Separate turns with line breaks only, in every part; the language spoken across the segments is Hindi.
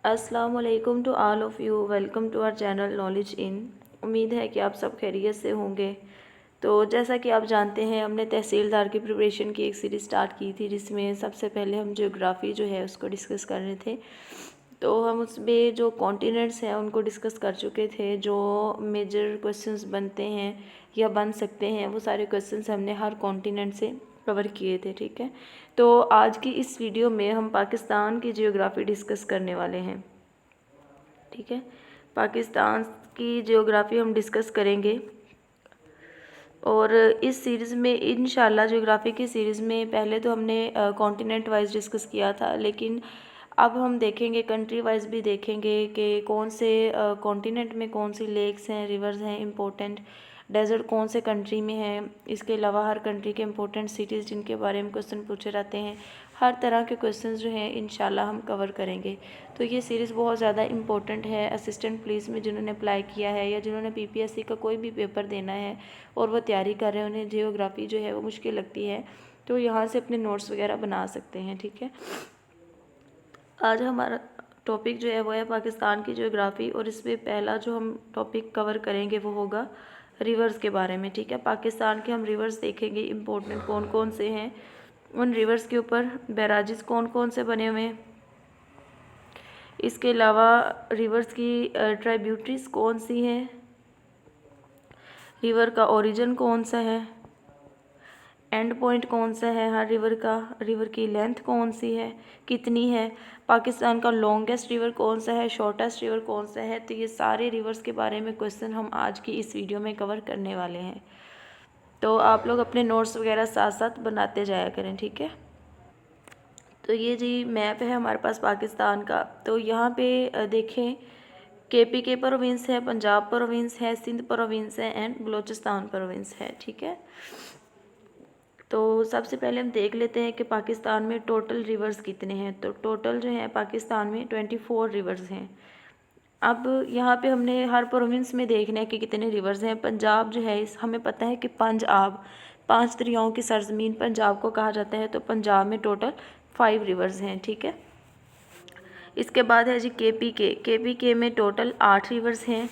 अस्सलाम वालेकुम to all of you. Welcome to our channel knowledge in. उम्मीद है कि आप सब खैरियत से होंगे। तो जैसा कि आप जानते हैं, हमने तहसीलदार की प्रिपरेशन की एक सीरीज़ स्टार्ट की थी, जिसमें सबसे पहले हम ज्योग्राफ़ी जो है उसको डिस्कस कर रहे थे। तो हम उसमें जो कॉन्टिनेंट्स हैं उनको डिस्कस कर चुके थे। जो मेजर क्वेश्चंस बनते हैं या बन सकते हैं, वो सारे क्वेश्चंस हमने हर कॉन्टिनेंट से कवर किए थे। ठीक है, तो आज की इस वीडियो में हम पाकिस्तान की जियोग्राफ़ी डिस्कस करने वाले हैं। ठीक है, पाकिस्तान की जियोग्राफ़ी हम डिस्कस करेंगे। और इस सीरीज़ में इंशाल्लाह जियोग्राफ़ी की सीरीज़ में पहले तो हमने कॉन्टिनेंट वाइज डिस्कस किया था, लेकिन अब हम देखेंगे कंट्री वाइज भी देखेंगे कि कौन से कॉन्टिनेंट में कौन सी लेक्स हैं, रिवर्स हैं इम्पोर्टेंट, डेजर्ट कौन से कंट्री में है। इसके अलावा हर कंट्री के इम्पोर्टेंट सिटीज़ जिनके बारे में क्वेश्चन पूछे जाते हैं, हर तरह के क्वेश्चंस जो हैं इंशाल्लाह हम कवर करेंगे। तो ये सीरीज़ बहुत ज़्यादा इम्पोर्टेंट है। असिस्टेंट पुलिस में जिन्होंने अप्लाई किया है या जिन्होंने पीपीएससी का कोई भी पेपर देना है और वो तैयारी कर रहे हैं, उन्हें जियोग्राफ़ी जो है वो मुश्किल लगती है, तो यहाँ से अपने नोट्स वगैरह बना सकते हैं। ठीक है, आज हमारा टॉपिक जो है वो है पाकिस्तान की जियोग्राफ़ी, और इसमें पहला जो हम टॉपिक कवर करेंगे वो होगा रिवर्स के बारे में। ठीक है, पाकिस्तान के हम रिवर्स देखेंगे इम्पोर्टेंट कौन कौन से हैं, उन रिवर्स के ऊपर बैराजेस कौन कौन से बने हुए हैं। इसके अलावा रिवर्स की ट्राइब्यूटरीज कौन सी हैं, रिवर का ओरिजिन कौन सा है, एंड पॉइंट कौन सा है हर रिवर का, रिवर की लेंथ कौन सी है, कितनी है, पाकिस्तान का लॉन्गेस्ट रिवर कौन सा है, शॉर्टेस्ट रिवर कौन सा है। तो ये सारे रिवर्स के बारे में क्वेश्चन हम आज की इस वीडियो में कवर करने वाले हैं। तो आप लोग अपने नोट्स वगैरह साथ साथ बनाते जाया करें। ठीक है, तो ये जी मैप है हमारे पास पाकिस्तान का। तो यहाँ पे देखें, केपीके प्रोविंस है, पंजाब प्रोविंस है, सिंध प्रोविंस है एंड बलूचिस्तान प्रोविंस है। ठीक है, तो सबसे पहले हम देख लेते हैं कि पाकिस्तान में टोटल रिवर्स कितने हैं। तो टोटल जो है पाकिस्तान में 24 रिवर्स हैं। अब यहाँ पे हमने हर प्रोविंस में देखना है कि कितने रिवर्स हैं। पंजाब जो है, इस हमें पता है कि पंजाब 5 दरियाओं की सरजमीन पंजाब को कहा जाता है, तो पंजाब में टोटल 5 रिवर्स हैं। ठीक है, इसके बाद है जी केपीके में टोटल 8 रिवर्स हैं।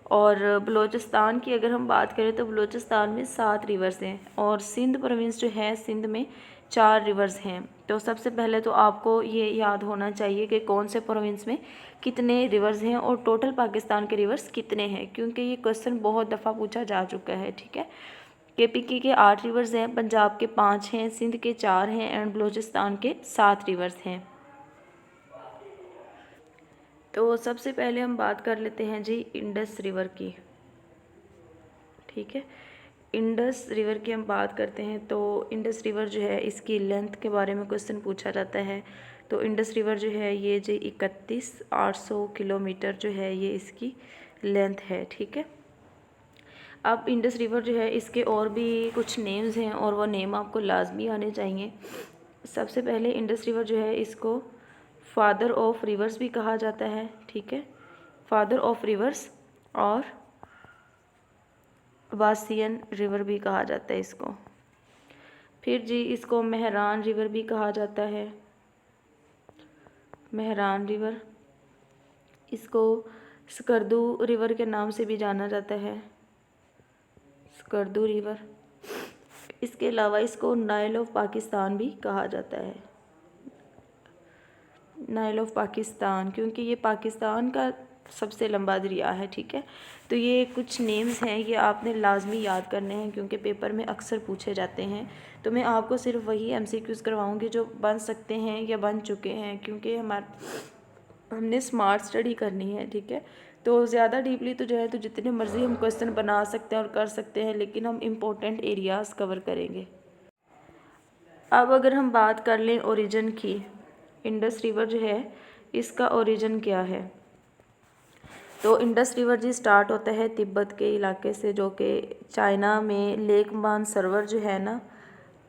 और बलूचिस्तान की अगर हम बात करें तो बलूचिस्तान में 7 रिवर्स हैं। और सिंध प्रोविंस जो है, सिंध में 4 रिवर्स हैं। तो सबसे पहले तो आपको ये याद होना चाहिए कि कौन से प्रोविंस में कितने रिवर्स हैं और टोटल पाकिस्तान के रिवर्स कितने हैं, क्योंकि ये क्वेश्चन बहुत दफ़ा पूछा जा चुका है। ठीक है, केपीके के 8 रिवर्स हैं, पंजाब के 5 हैं, सिंध के 4 हैं एंड बलूचिस्तान के 7 रिवर्स हैं। तो सबसे पहले हम बात कर लेते हैं जी इंडस रिवर की। ठीक है, इंडस रिवर की हम बात करते हैं। तो इंडस रिवर जो है, इसकी लेंथ के बारे में क्वेश्चन पूछा जाता है। तो इंडस रिवर जो है ये जी 31,800 किलोमीटर जो है ये इसकी लेंथ है। ठीक है, अब इंडस रिवर जो है, इसके और भी कुछ नेम्स हैं और वो नेम आपको लाजमी आने चाहिए। सबसे पहले इंडस रिवर जो है, इसको फादर ऑफ रिवर्स भी कहा जाता है। ठीक है, फादर ऑफ रिवर्स और वासियन रिवर भी कहा जाता है इसको। फिर जी इसको मेहरान रिवर भी कहा जाता है, मेहरान रिवर। इसको स्कर्दू रिवर के नाम से भी जाना जाता है, स्कर्दू रिवर। इसके अलावा इसको नाइल ऑफ पाकिस्तान भी कहा जाता है, नाइल ऑफ पाकिस्तान, क्योंकि ये पाकिस्तान का सबसे लंबा दरिया है। ठीक है, तो ये कुछ नेम्स हैं, ये आपने लाजमी याद करने हैं क्योंकि पेपर में अक्सर पूछे जाते हैं। तो मैं आपको सिर्फ वही एमसीक्यूज़ करवाऊंगी जो बन सकते हैं या बन चुके हैं, क्योंकि हमने स्मार्ट स्टडी करनी है। ठीक है, तो ज़्यादा डीपली तो जो है तो जितने मर्ज़ी हम क्वेश्चन बना सकते हैं और कर सकते हैं, लेकिन हम इम्पोर्टेंट एरियाज़ कवर करेंगे। अब अगर हम बात कर लें ओरिजिन की, इंडस रिवर जो है इसका ओरिजिन क्या है। तो इंडस रिवर जी स्टार्ट होता है तिब्बत के इलाके से, जो कि चाइना में लेक मानसरोवर जो है ना,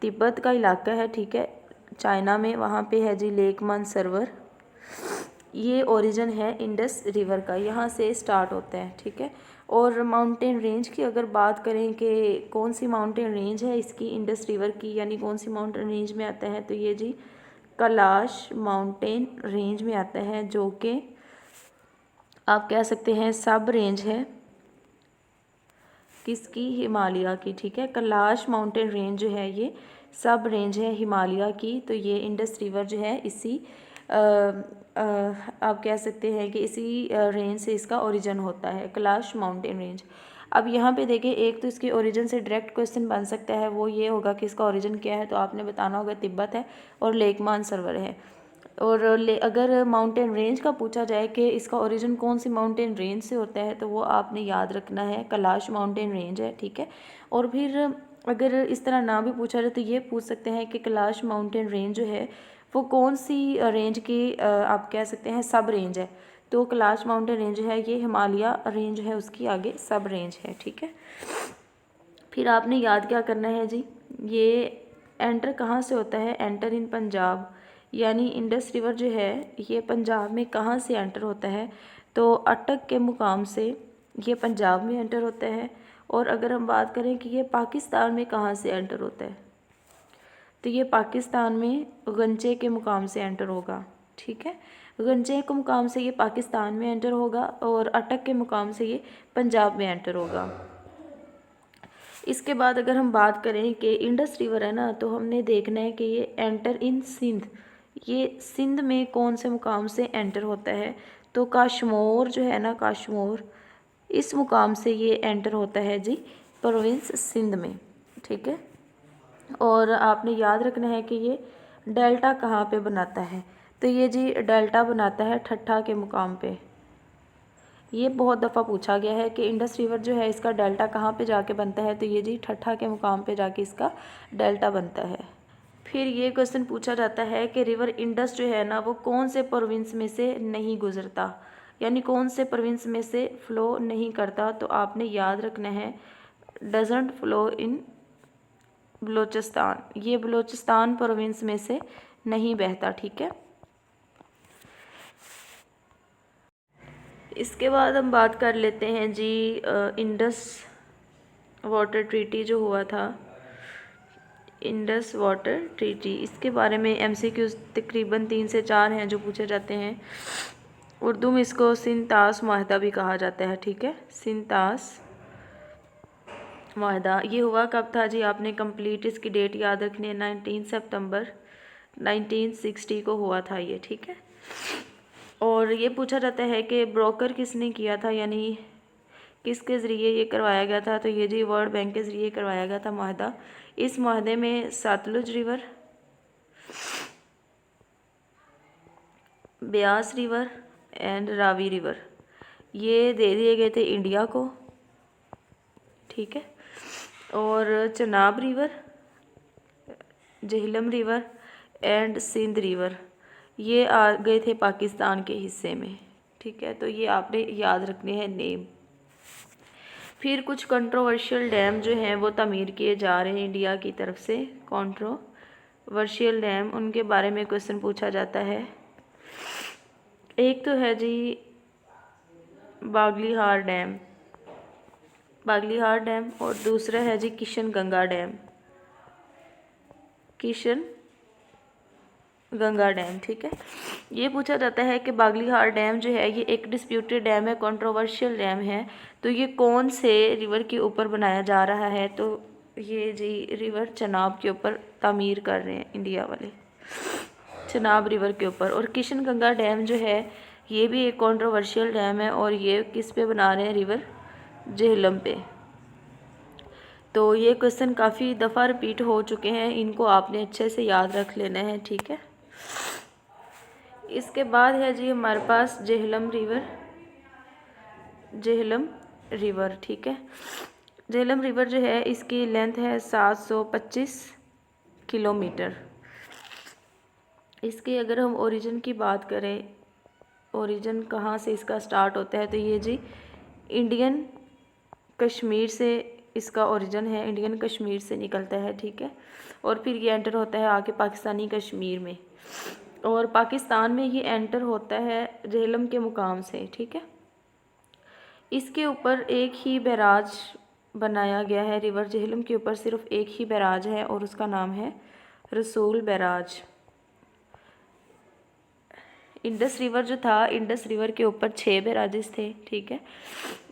तिब्बत का इलाका है। ठीक है, चाइना में वहाँ पे है जी लेक मानसरोवर। ये ओरिजिन है इंडस रिवर का, यहाँ से स्टार्ट होता है। ठीक है, और माउंटेन रेंज की अगर बात करें कि कौन सी माउंटेन रेंज है इसकी इंडस रिवर की, यानी कौन सी माउंटेन रेंज में आता है, तो ये जी कैलाश माउंटेन रेंज में आता है, जो कि आप कह सकते हैं सब रेंज है किसकी, हिमालय की, ठीक है। कैलाश माउंटेन रेंज जो है ये सब रेंज है हिमालय की। तो ये इंडस रिवर जो है इसी आप कह सकते हैं कि इसी रेंज से इसका ओरिजिन होता है, कैलाश माउंटेन रेंज। अब यहाँ पे देखिए, एक तो इसके ओरिजिन से डायरेक्ट क्वेश्चन बन सकता है, वो ये होगा कि इसका ओरिजिन क्या है, तो आपने बताना होगा तिब्बत है और लेक मानसरोवर है। और अगर माउंटेन रेंज का पूछा जाए कि इसका ओरिजिन कौन सी माउंटेन रेंज से होता है, तो वो आपने याद रखना है कैलाश माउंटेन रेंज है, ठीक है। और फिर अगर इस तरह ना भी पूछा जाए तो ये पूछ सकते हैं कि कैलाश माउंटेन रेंज जो है वो कौन सी रेंज की आप कह सकते हैं सब रेंज है। तो कैलाश माउंटेन रेंज है ये हिमालय रेंज है, उसकी आगे सब रेंज है, ठीक है। फिर आपने याद क्या करना है जी, ये एंटर कहाँ से होता है, एंटर इन पंजाब, यानी इंडस रिवर जो है ये पंजाब में कहाँ से एंटर होता है, तो अटक के मुकाम से ये पंजाब में एंटर होता है। और अगर हम बात करें कि ये पाकिस्तान में कहाँ से एंटर होता है, तो ये पाकिस्तान में गंजे के मुकाम से एंटर होगा, ठीक है। गंजे के मुकाम से ये पाकिस्तान में एंटर होगा और अटक के मुकाम से ये पंजाब में एंटर होगा। इसके बाद अगर हम बात करें कि इंडस रिवर है ना, तो हमने देखना है कि ये एंटर इन सिंध, ये सिंध में कौन से मुकाम से एंटर होता है, तो काशमोर जो है ना, काशमोर, इस मुकाम से ये एंटर होता है जी प्रोविंस सिंध में, ठीक है। और आपने याद रखना है कि ये डेल्टा कहाँ पे बनाता है, तो ये जी डेल्टा बनाता है ठट्ठा के मुकाम पे। ये बहुत दफ़ा पूछा गया है कि इंडस रिवर जो है इसका डेल्टा कहाँ पे जाके बनता है, तो ये जी ठट्ठा के मुकाम पे जाके इसका डेल्टा बनता है। फिर ये क्वेश्चन पूछा जाता है कि रिवर इंडस जो है ना वो कौन से प्रोविंस में से नहीं गुजरता, यानी कौन से प्रोविंस में से फ़्लो नहीं करता, तो आपने याद रखना है डजंट फ्लो इन बलोचिस्तान, ये बलोचिस्तान प्रोविंस में से नहीं बहता, ठीक है। इसके बाद हम बात कर लेते हैं जी इंडस वाटर ट्रीटी जो हुआ था, इंडस वाटर ट्रीटी, इसके बारे में एमसीक्यूज तकरीबन 3 से 4 हैं जो पूछे जाते हैं। उर्दू में इसको सिंतास माहदा भी कहा जाता है, ठीक है, सिंतास माहदा। ये हुआ कब था जी, आपने कंप्लीट इसकी डेट याद रखनी है, 19 सितंबर 1960 को हुआ था ये, ठीक है। और ये पूछा जाता है कि ब्रोकर किसने किया था, यानी किसके ज़रिए ये करवाया गया था, तो ये जी वर्ल्ड बैंक के ज़रिए करवाया गया था माहदा। इस माहदे में Sutlej river, Beas river and Ravi river ये दे दिए गए थे इंडिया को, ठीक है। और Chenab river, Jhelum river and Sindh river ये आ गए थे पाकिस्तान के हिस्से में, ठीक है। तो ये आपने याद रखने हैं नेम। फिर कुछ कंट्रोवर्शियल डैम जो हैं वो तमीर किए जा रहे हैं इंडिया की तरफ से, कंट्रोवर्शियल डैम, उनके बारे में क्वेश्चन पूछा जाता है। एक तो है जी बागलीहार डैम, बागलीहार डैम, और दूसरा है जी किशन गंगा डैम, किशन गंगा डैम, ठीक है। ये पूछा जाता है कि बागलीहार डैम जो है ये एक डिस्प्यूटेड डैम है, कंट्रोवर्शियल डैम है, तो ये कौन से रिवर के ऊपर बनाया जा रहा है, तो ये जी रिवर चनाब के ऊपर तामीर कर रहे हैं इंडिया वाले, चनाब रिवर के ऊपर। और किशन गंगा डैम जो है ये भी एक कंट्रोवर्शियल डैम है, और ये किस पे बना रहे हैं, रिवर झेलम पे। तो ये क्वेश्चन काफ़ी दफ़ा रिपीट हो चुके हैं, इनको आपने अच्छे से याद रख लेना है, ठीक है। इसके बाद है जी हमारे पास झेलम रिवर, झेलम रिवर, ठीक है। झेलम रिवर जो है इसकी लेंथ है 725 किलोमीटर। इसके अगर हम ओरिजिन की बात करें, ओरिजिन कहाँ से इसका स्टार्ट होता है, तो ये जी इंडियन कश्मीर से इसका ओरिजिन है, इंडियन कश्मीर से निकलता है, ठीक है। और फिर ये एंटर होता है आके पाकिस्तानी कश्मीर में, और पाकिस्तान में ये एंटर होता है झेलम के मुकाम से, ठीक है। इसके ऊपर एक ही बैराज बनाया गया है, रिवर झेलम के ऊपर सिर्फ एक ही बैराज है और उसका नाम है रसूल बैराज। इंडस रिवर जो था, इंडस रिवर के ऊपर 6 बैराजेस थे, ठीक है।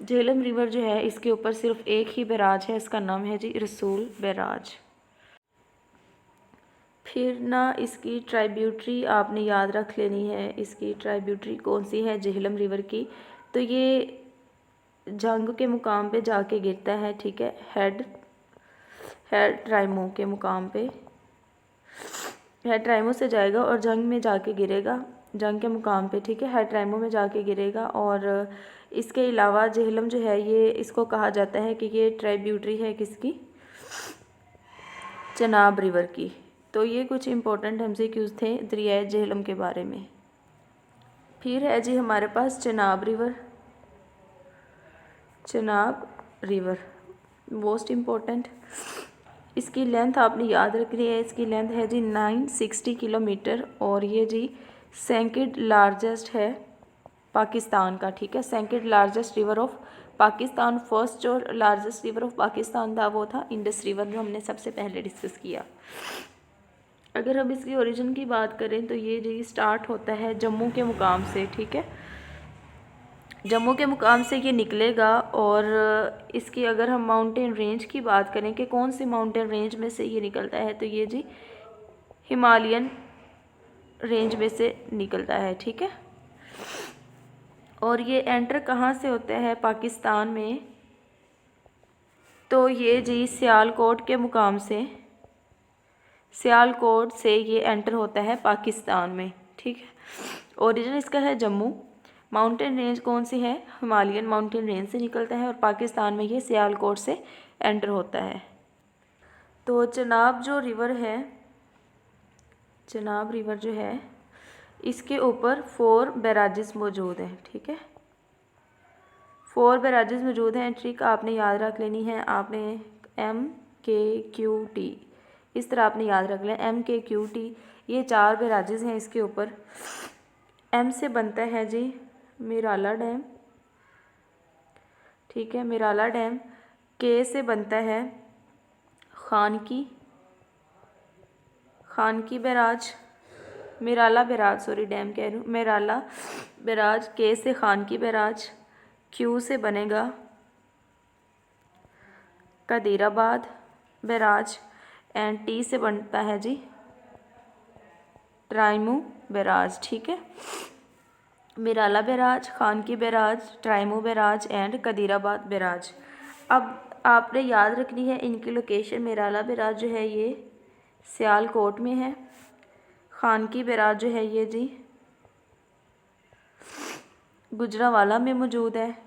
झेलम रिवर जो है इसके ऊपर सिर्फ एक ही बैराज है, इसका नाम है जी रसूल बैराज। फिर ना इसकी ट्राइब्यूटरी आपने याद रख लेनी है। इसकी ट्राइब्यूटरी कौन सी है झेलम रिवर की, तो ये जंग के मुकाम पे जाके गिरता है, ठीक है। हेड ट्राइमो के मुकाम पे, हेड ट्राइमो से जाएगा और जंग में जाके गिरेगा, जंग के मुकाम पे, ठीक है। हेड ट्राइमो में जाके गिरेगा। और इसके अलावा झेलम जो है ये इसको कहा जाता है कि ये ट्राइब्यूटरी है किसकी, चनाब रिवर की। तो ये कुछ इंपॉर्टेंट MCQs थे दरियाए झेलम के बारे में। फिर है जी हमारे पास Chenab river. Chenab river most important. इसकी लेंथ आपने याद रखनी है, इसकी लेंथ है जी 960 किलोमीटर और ये जी सेकंड लार्जेस्ट है पाकिस्तान का, ठीक है। Second largest river of Pakistan. First जो लार्जेस्ट रिवर ऑफ पाकिस्तान था वो था इंडस रिवर, जो हमने सबसे पहले डिस्कस किया। अगर हम इसकी ओरिजिन की बात करें तो ये जी स्टार्ट होता है जम्मू के मुकाम से, ठीक है। जम्मू के मुकाम से ये निकलेगा और इसकी अगर हम माउंटेन रेंज की बात करें कि कौन सी माउंटेन रेंज में से ये निकलता है, तो ये जी हिमालयन रेंज में से निकलता है, ठीक है। और ये एंटर कहाँ से होता है पाकिस्तान में, तो ये जी सियालकोट के मुकाम से, सियालकोट से ये एंटर होता है पाकिस्तान में, ठीक है। ओरिजिन इसका है जम्मू। माउंटेन रेंज कौन सी है, हिमालयन माउंटेन रेंज से निकलता है और पाकिस्तान में ये सियालकोट से एंटर होता है। तो चनाब जो रिवर है, चनाब रिवर जो है इसके ऊपर 4 बैराजेस मौजूद हैं, ठीक है। 4 बैराजेस मौजूद हैं। ट्रिक आपने याद रख लेनी है, आपने MKQT इस तरह आपने याद रख लिया, MKQT। ये 4 बैराजेस हैं इसके ऊपर। M से बनता है जी मिराला डैम, ठीक है, मिराला डैम। K से बनता है Khanki barrage, मिराला barrage, sorry dam कह रही हूँ, मिराला बैराज। K से खानकी बैराज। Q से बनेगा कदीराबाद बैराज एंड T से बनता है जी ट्राइमू बैराज, ठीक है। Marala barrage, Khanki barrage, Trimmu barrage and Qadirabad barrage. अब आपने याद रखनी है इनकी लोकेशन। मिराला बैराज जो है ये सियालकोट में है, खानकी बैराज जो है ये जी गुजरांवाला में मौजूद है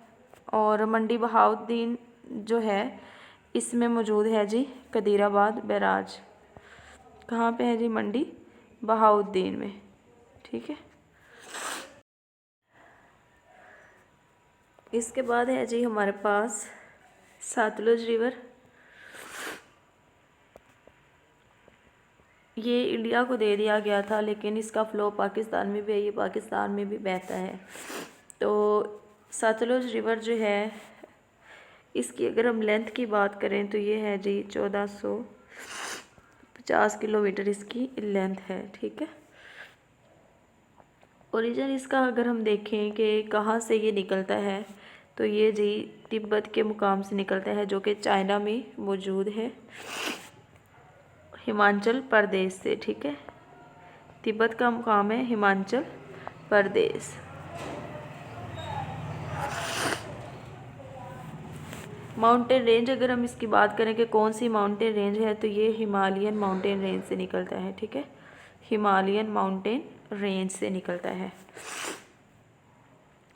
और मंडी बहाउद्दीन जो है इसमें मौजूद है जी कदीराबाद बैराज। कहाँ पे है जी, मंडी बहाउद्दीन में, ठीक है। इसके बाद है जी हमारे पास सतलुज रिवर। ये इंडिया को दे दिया गया था लेकिन इसका फ़्लो पाकिस्तान में भी है, ये पाकिस्तान में भी बहता है। तो सतलुज रिवर जो है इसकी अगर हम लेंथ की बात करें तो ये है जी 1450 किलोमीटर इसकी लेंथ है, ठीक है। ओरिजिन इसका अगर हम देखें कि कहाँ से ये निकलता है, तो ये जी तिब्बत के मुकाम से निकलता है जो कि चाइना में मौजूद है, हिमाचल प्रदेश से, ठीक है। तिब्बत का मुकाम है हिमाचल प्रदेश। माउंटेन रेंज अगर हम इसकी बात करें कि कौन सी माउंटेन रेंज है, तो ये हिमालयन माउंटेन रेंज से निकलता है, ठीक है। हिमालयन माउंटेन रेंज से निकलता है।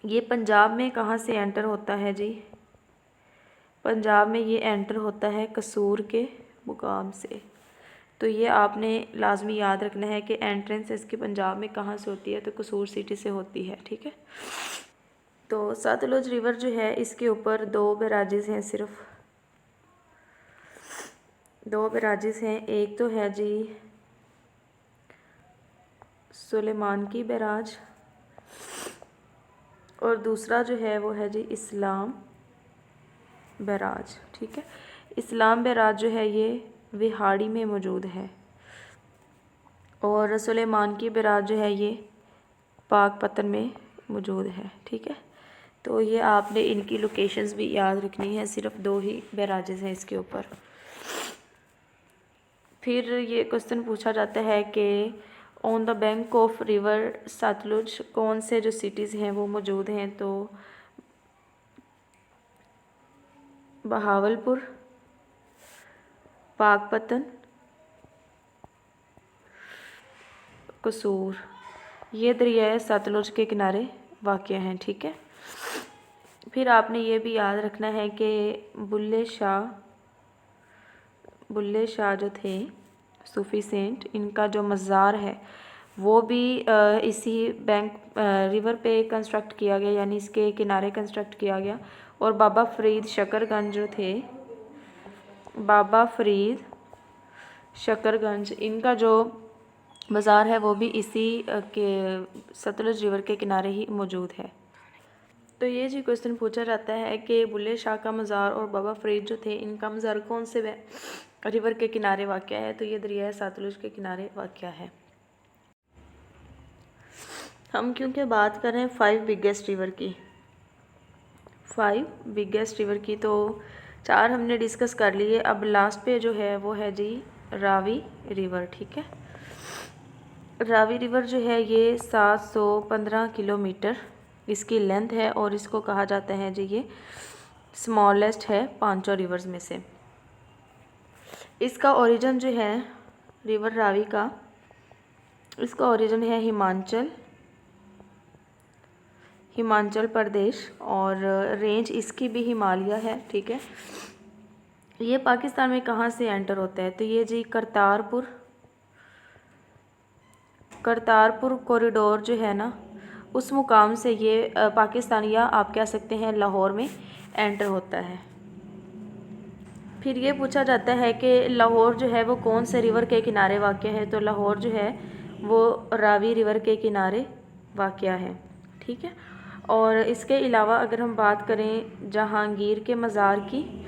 ये पंजाब में कहाँ से एंटर होता है जी, पंजाब में ये एंटर होता है कसूर के मुकाम से। तो ये आपने लाजमी याद रखना है कि एंट्रेंस इसकी पंजाब में कहाँ से होती है, तो कसूर सिटी से होती है, ठीक है। तो सतलुज रिवर जो है इसके ऊपर 2 बैराजेस हैं, सिर्फ 2 बैराजेस हैं। एक तो है जी सुलेमान की बैराज और दूसरा जो है वो है जी इस्लाम बैराज, ठीक है। इस्लाम बैराज जो है ये विहाड़ी में मौजूद है और सुलेमान की बैराज जो है ये पाकपतन में मौजूद है। ठीक है, तो ये आपने इनकी लोकेशंस भी याद रखनी है। सिर्फ 2 ही बैराजेस हैं इसके ऊपर। फिर ये क्वेश्चन पूछा जाता है कि on the bank of river Sutlej कौन से जो सिटीज़ हैं वो मौजूद हैं। तो बहावलपुर, पाकपतन, कसूर, ये दरिया सतलुज के किनारे वाक़ हैं। ठीक है, फिर आपने ये भी याद रखना है कि बुल्ले शाह जो थे सूफ़ी सेंट, इनका जो मज़ार है वो भी इसी रिवर पे कंस्ट्रक्ट किया गया, यानी इसके किनारे कंस्ट्रक्ट किया गया। और बाबा फरीद शकरगंज जो थे, बाबा फरीद शकरगंज, इनका जो मज़ार है वो भी इसी के सतलुज रिवर के किनारे ही मौजूद है। तो ये जी क्वेश्चन पूछा जाता है कि बुल्ले शाह का मज़ार और बाबा फरीद जो थे, इनका मज़ार कौन से रिवर के किनारे वाक़ है। तो ये दरिया सतलुज के किनारे वाक़ है। हम क्योंकि बात कर रहे हैं 5 बिगेस्ट रिवर की, 5 बिगेस्ट रिवर की, तो 4 हमने डिस्कस कर लिए। अब लास्ट पे जो है वो है जी रावी रिवर। ठीक है, रावी रिवर जो है ये 715 किलोमीटर इसकी लेंथ है और इसको कहा जाता है जी ये स्मॉलेस्ट है 5 रिवर्स में से। इसका ओरिजिन जो है रिवर रावी का, इसका ओरिजिन है हिमाचल प्रदेश और रेंज इसकी भी हिमालय है। ठीक है, ये पाकिस्तान में कहाँ से एंटर होता है। तो ये जी करतारपुर कॉरिडोर जो है ना, उस मुकाम से ये पाकिस्तान, या आप कह सकते हैं लाहौर में एंटर होता है। फिर ये पूछा जाता है कि लाहौर जो है वो कौन से रिवर के किनारे वाक़ है। तो लाहौर जो है वो रावी रिवर के किनारे वाक़ है। ठीक है, और इसके अलावा अगर हम बात करें जहांगीर के मज़ार की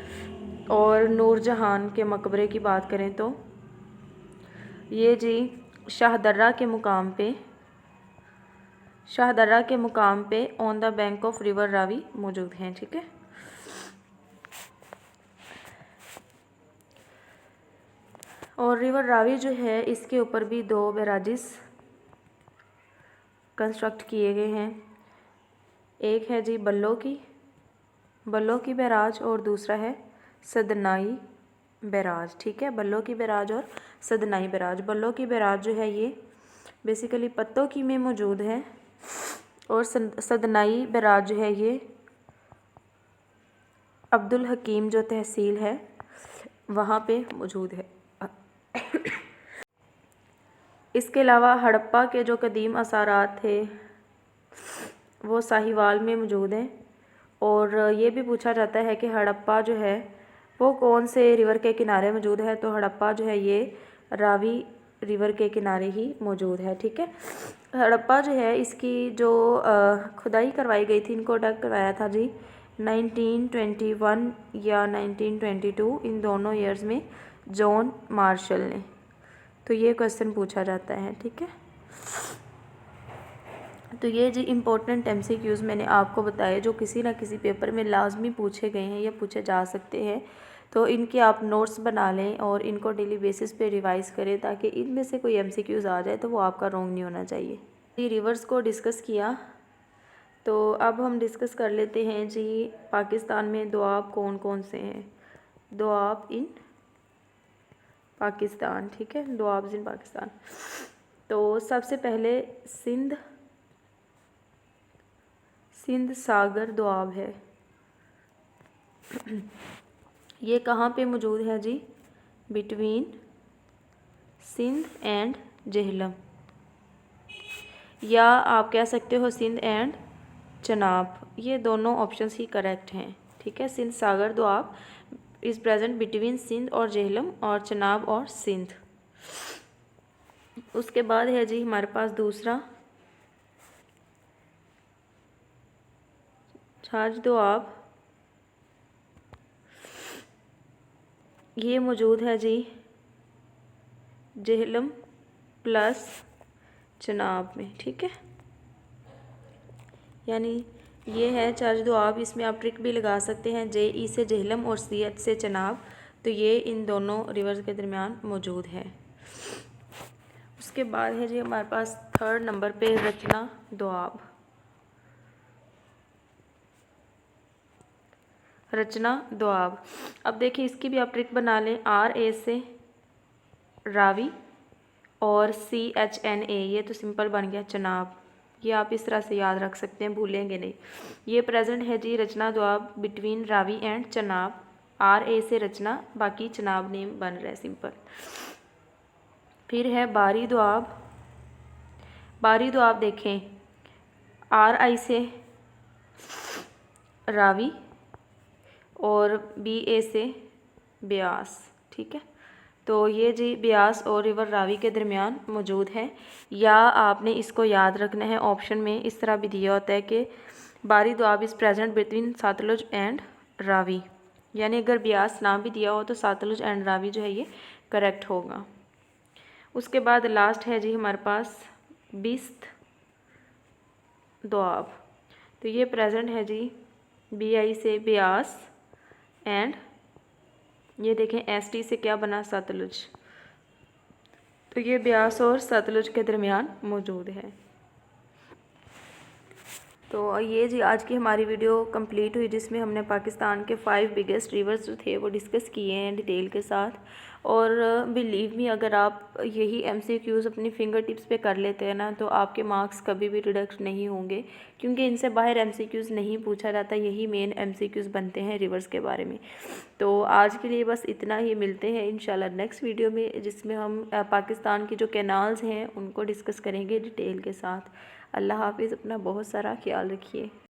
और नूरजहान के मकबरे की बात करें, तो ये जी शाहदर्रा के मुकाम पे on the bank of river Ravi मौजूद हैं। ठीक है, और रिवर रावी जो है इसके ऊपर भी 2 बैराजेस कंस्ट्रक्ट किए गए हैं। एक है जी बल्लो की बैराज और दूसरा है सदनाई बैराज। ठीक है, बल्लो की बैराज और सदनाई बैराज। बल्लो की बैराज जो है ये बेसिकली पत्तों की में मौजूद है और सदनाई बैराज जो है ये अब्दुल हकीम जो तहसील है वहाँ पे मौजूद है। इसके अलावा हड़प्पा के जो कदीम आसारात थे वो साहिवाल में मौजूद हैं। और ये भी पूछा जाता है कि हड़प्पा जो है वो कौन से रिवर के किनारे मौजूद है। तो हड़प्पा जो है ये रावी रिवर के किनारे ही मौजूद है। ठीक है, हड़प्पा जो है इसकी जो खुदाई करवाई गई थी, इनको डग करवाया था जी 1921 या 1922, इन दोनों ईयर्स में जॉन मार्शल ने। तो ये क्वेश्चन पूछा जाता है। ठीक है, तो ये जी इम्पोर्टेंट MCQs मैंने आपको बताए जो किसी ना किसी पेपर में लाजमी पूछे गए हैं या पूछे जा सकते हैं। तो इनके आप नोट्स बना लें और इनको डेली बेसिस पे रिवाइज़ करें ताकि इनमें से कोई MCQs आ जाए तो वो आपका रॉन्ग नहीं होना चाहिए। ये रिवर्स को डिस्कस किया, तो अब हम डिस्कस कर लेते हैं जी पाकिस्तान में दोआब कौन कौन से हैं। दोआब इन पाकिस्तान। ठीक है, दोआब इन पाकिस्तान। तो सबसे पहले सिंध सागर दोआब है। ये कहाँ पे मौजूद है जी, बिटवीन सिंध एंड जेहलम, या आप कह सकते हो सिंध एंड चनाब। ये दोनों ऑप्शंस ही करेक्ट हैं। ठीक है, Sindh Sagar Doab is present between Sindh और जेहलम और चनाब और सिंध। उसके बाद है जी हमारे पास दूसरा छाछ दोआब, ये मौजूद है जी जेहलम प्लस चनाब में। ठीक है, यानी ये है 4 दोआब। इसमें आप ट्रिक भी लगा सकते हैं, JE से झेलम और CH से चनाब, तो ये इन दोनों रिवर्स के दरमियान मौजूद है। उसके बाद है जी हमारे पास 3rd नंबर पे रचना दोआब। रचना दोआब, अब देखिए इसकी भी आप ट्रिक बना लें। RA से रावी और CHNA, ये तो सिंपल बन गया चनाब। ये आप इस तरह से याद रख सकते हैं, भूलेंगे नहीं। ये प्रेजेंट है जी Rachna Doab between Ravi and Chenab. RA से रचना, बाकी चनाब नेम बन रहा है सिंपल। फिर है बारी दोआब। बारी दोआब देखें, RI से रावी और BA से ब्यास, ठीक है। तो ये जी ब्यास और रिवर रावी के दरमियान मौजूद है। या आपने इसको याद रखना है, ऑप्शन में इस तरह भी दिया होता है कि Bari Doab is present between Sutlej and Ravi, यानी अगर ब्यास ना भी दिया हो तो सतलुज एंड रावी जो है ये करेक्ट होगा। उसके बाद लास्ट है जी हमारे पास बिस्त दोआब, तो ये प्रेजेंट है जी BI से ब्यास एंड ये देखें ST से क्या बना, सतलुज, तो ये ब्यास और सतलुज के दरमियान मौजूद है। तो ये जी आज की हमारी वीडियो कंप्लीट हुई, जिसमें हमने पाकिस्तान के 5 बिगेस्ट रिवर्स जो थे वो डिस्कस किए हैं डिटेल के साथ। और बिलीव मी, अगर आप यही MCQs अपनी फिंगर टिप्स पे कर लेते हैं ना, तो आपके मार्क्स कभी भी रिडक्ट नहीं होंगे, क्योंकि इनसे बाहर MCQs नहीं पूछा जाता। यही मेन MCQs बनते हैं रिवर्स के बारे में। तो आज के लिए बस इतना ही, मिलते हैं इंशाल्लाह नेक्स्ट वीडियो में, जिसमें हम पाकिस्तान की जो कैनाल्स हैं उनको डिस्कस करेंगे डिटेल के साथ। अल्लाह हाफिज़, अपना बहुत सारा ख्याल रखिए।